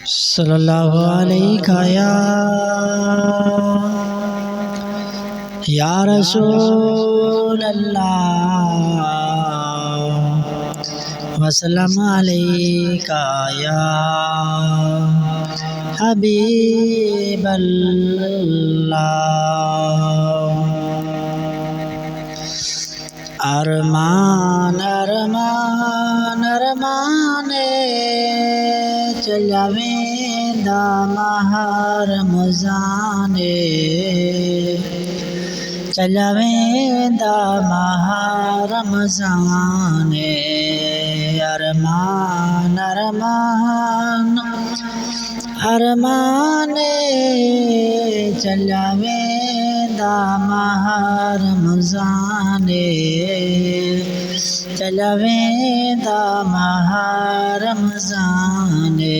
सल्लल्लाहु अलैहि या रसूल अल्लाह वसल्लम अलैका या हबीब अल्लाह। अरमान अरमान अरमाने चलिया वेंदा माह रमज़ाने, चलिया वेंदा माह रमज़ाने। अरमान अरमान अरमाने चलिया वेंदा माह रमज़ाने, चलिया वेंदा माह रमज़ाने।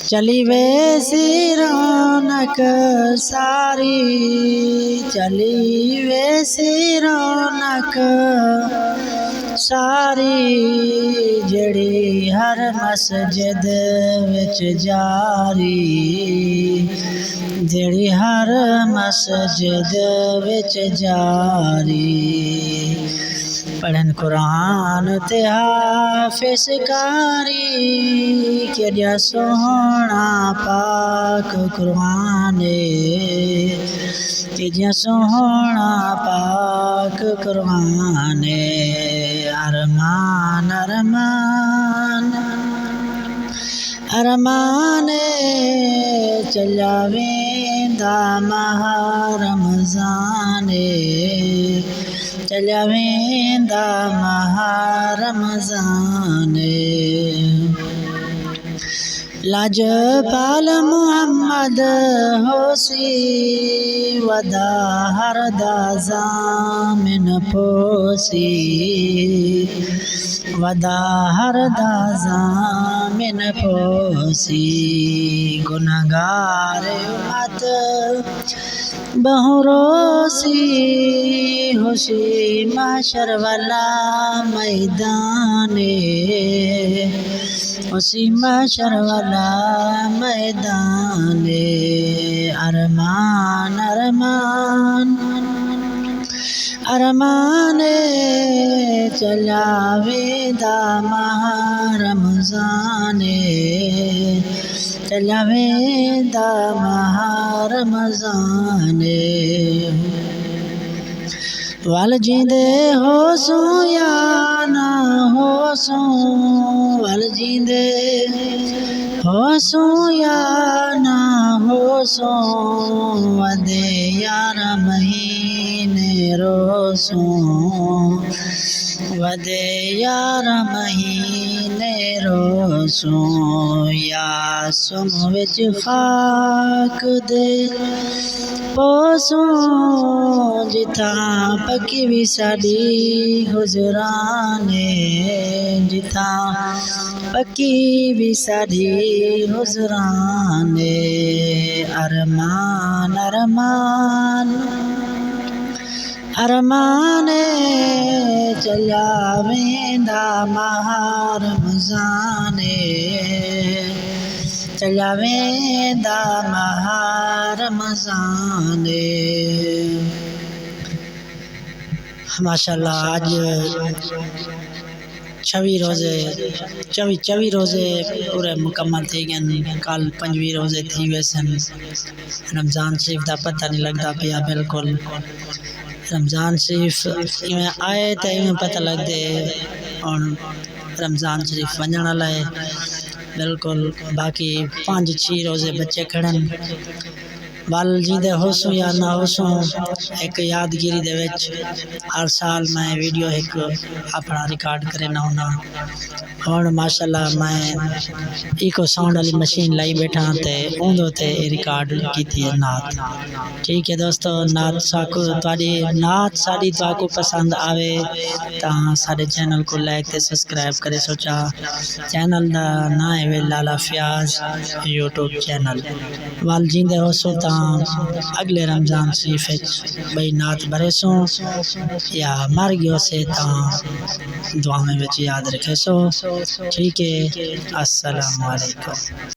चली वैसी रौनक सारी, चली वैसी रौनक सारी, जड़ी हर मस्जिद विच जारी, जड़ी हर मस्जिद विच जारी। पढ़न कुरान ते हाफिज़ कारी, केॾा सोहणा पाक कुराने, केॾा सोहणा पाक कुराने। अरमान अरमान अरमाने चलिया वेंदा माह रमज़ाने, चलिया वेंदा माह रमज़ाने। लाजपाल मुहम्मद होसी, वदा हर दा ज़ामिन पोसी, वदा हर दा ज़ामिन पोसी। गुनहगार उम्मत बहुरोसी, होसी महशर वाला मैदाने, होसी महशर वाला मैदाने। अरमान अरमान अरमाने चलिया वेंदा माह रमज़ाने, चलिया वेंदा माह रमज़ाने। वल जींदे होसूं या ना होसूं, वल जींदे होसूं या ना होसूं, वदे यार महीने रोसूं, वदे यार महीने रोसूं। या सुम विच खाक दे पोसूं, जिथां पकी भी साडी हुज़राने, जिथां पकी भी साडी हुज़राने। अरमान अरमान अरमाने चलिया वेंदा माह रमज़ाने, चलिया वेंदा माह रमज़ाने। माशाअल्लाह आज 24 रोज़े पूरे मुकम्मल थी गए। कल 5वीं रोज़े थी वैसन। रमज़ान शरीफ का पता नहीं लगता पिया बिल्कुल। रमज़ान शरीफ इवें आए तो इवें पता लगते और रमज़ान शरीफ वजण वाला है बिल्कुल। बाकी 5-6 रोज़े बच्चे खड़न। वल जींदे होसूं या ना होसूं, एक यादगिरी दे विच हर साल मैं वीडियो एक अपना रिकॉर्ड करे ना होना। और माशाअल्लाह मैं इको साउंड वाली मशीन लाई बैठा ते उंदो ते रिकॉर्ड की थी नात। ठीक है दोस्तों, नात साकू तुहाडी नात साडी तुहाकू पसंद आवे तां साडे चैनल को लाइक ते सब्सक्राइब करे सोचा। चैनल दा नाम है लाला फयाज यूट्यूब चैनल। वल जींदे होसूं तां अगले रमजान शरीफ बई नात भरे सो या मर गयो से दुआ में याद रखे सो। ठीक है, अस्सलाम वालेकुम।